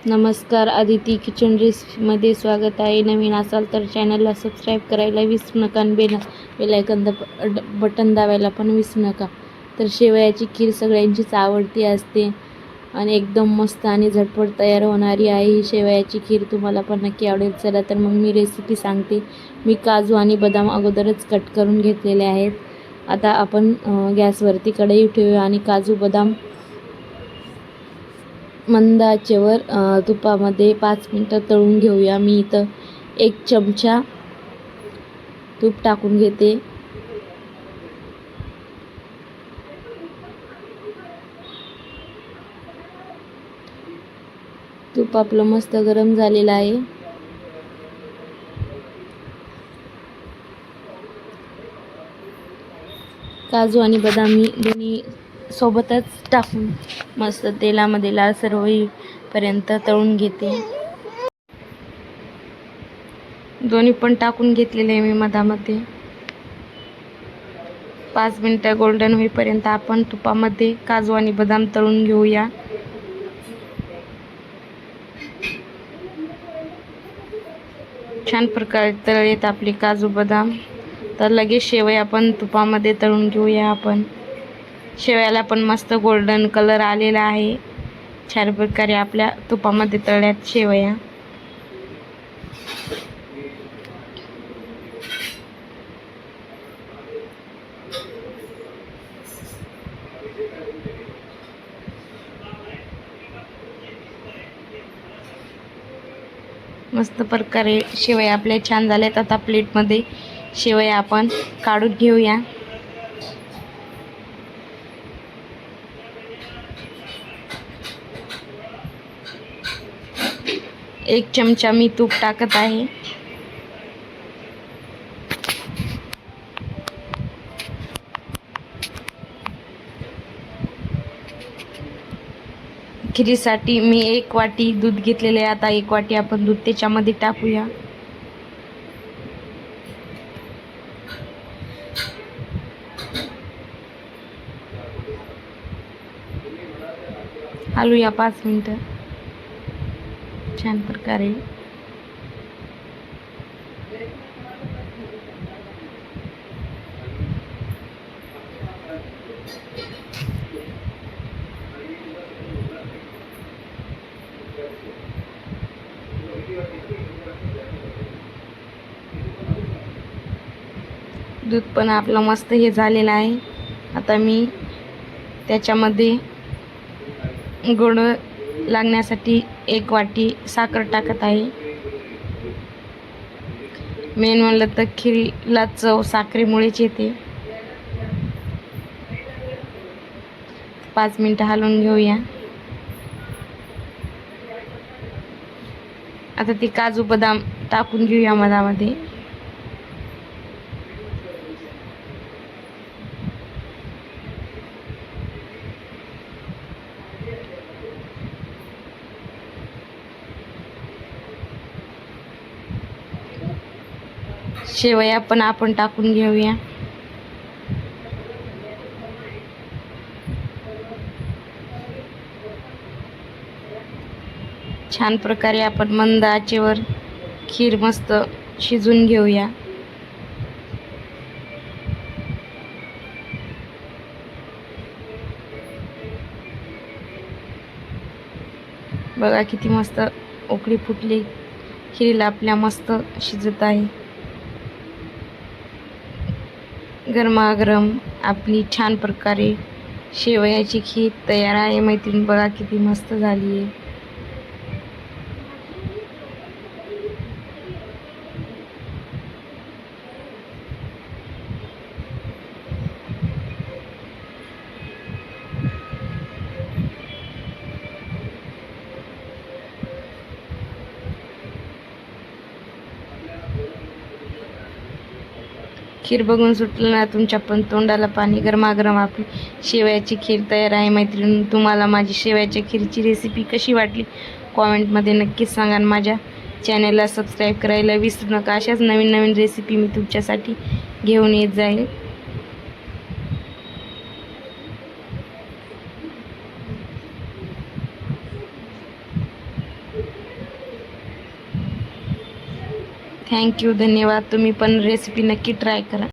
नमस्कार, आदिती किचन रेसिपीमध्ये स्वागत आहे. नवीन असाल तर चॅनलला सबस्क्राईब करायला विसरू नका आणि बेलायकन बटन दाबायला पण विसरू नका. तर शेवयाची खीर सगळ्यांचीच आवडती असते आणि एकदम मस्त आणि झटपट तयार होणारी आहे ही शेवयाची खीर. तुम्हाला पण नक्की आवडेल. चला तर मग मी रेसिपी सांगते. मी काजू आणि बदाम अगोदरच कट करून घेतलेले आहेत. आता आपण गॅसवरती कढई ठेवूया आणि काजू बदाम मंद आचेवर तुपामध्ये 5 मिनटं तळून घेऊया. मी इथं 1 चमचा तूप टाकून घेते. तूप आपलं मस्त गरम झालेलं आहे. काजू आणि बदाम मी दोन्ही सोबतच टाकून मस्त तेलामध्ये लालसर होईपर्यंत तळून घेते. दोन्ही पण टाकून घेतलेले आहे मी मधामध्ये. 5 मिनटं गोल्डन होईपर्यंत आपण तुपामध्ये काजू आणि बदाम तळून घेऊया. छान प्रकारे तळलेत आपले काजू बदाम. तर लगेच शेवया आपण तुपामध्ये तळून घेऊया. आपण शेवयाला पण मस्त गोल्डन कलर आलेला आहे. छान प्रकारे आपल्या तुपामध्ये तळल्यात शेवया. मस्त प्रकारे शेवया आपल्या छान झाल्यात. आता प्लेटमध्ये शेवया आपण काढून घेऊया. एक चमचा मी तूप टाकत आहे. खिरीसाठी मी 1 वाटी दूध घेतलेले आहे. आता 1 वाटी आपण दूध त्याच्यामध्ये टाकूया. हलवूया 5 मिनटं छान प्रकारे. दूध पण आपलं मस्त हे झालेलं आहे. आता मी त्याच्यामध्ये गोड लागण्यासाठी 1 वाटी साखर टाकत आहे. मेन म्हणलं तर खीरीला चव साखरेमुळेच येते. 5 मिनटं हलवून घेऊया. आता ती काजू बदाम टाकून घेऊया मधामध्ये. शेवया पण आपण टाकून घेऊया. छान प्रकारे आपण मंद आचेवर खीर मस्त शिजून घेऊया. बघा किती मस्त उकळी फुटली. खीरीला आपल्या मस्त शिजत आहे. गरमागरम आपली छान प्रकारे शेवयाची खीर तयार आहे. मैत्रीण बघा किती मस्त झाली आहे. खीर बघून सुटलं ना तुमच्या पण तोंडाला पाणी. गरमागरम आपली शेवयाची खीर तयार आहे. मैत्रीण तुम्हाला माझी शेवयाच्या खीरची रेसिपी कशी वाटली कॉमेंटमध्ये नक्कीच सांगा. आणि माझ्या चॅनलला सबस्क्राईब करायला विसरू नका. अशाच नवीन नवीन रेसिपी मी तुमच्यासाठी घेऊन येत जाईल. थँक्यू, धन्यवाद. तुम्ही पण रेसिपी नक्की ट्राय करा.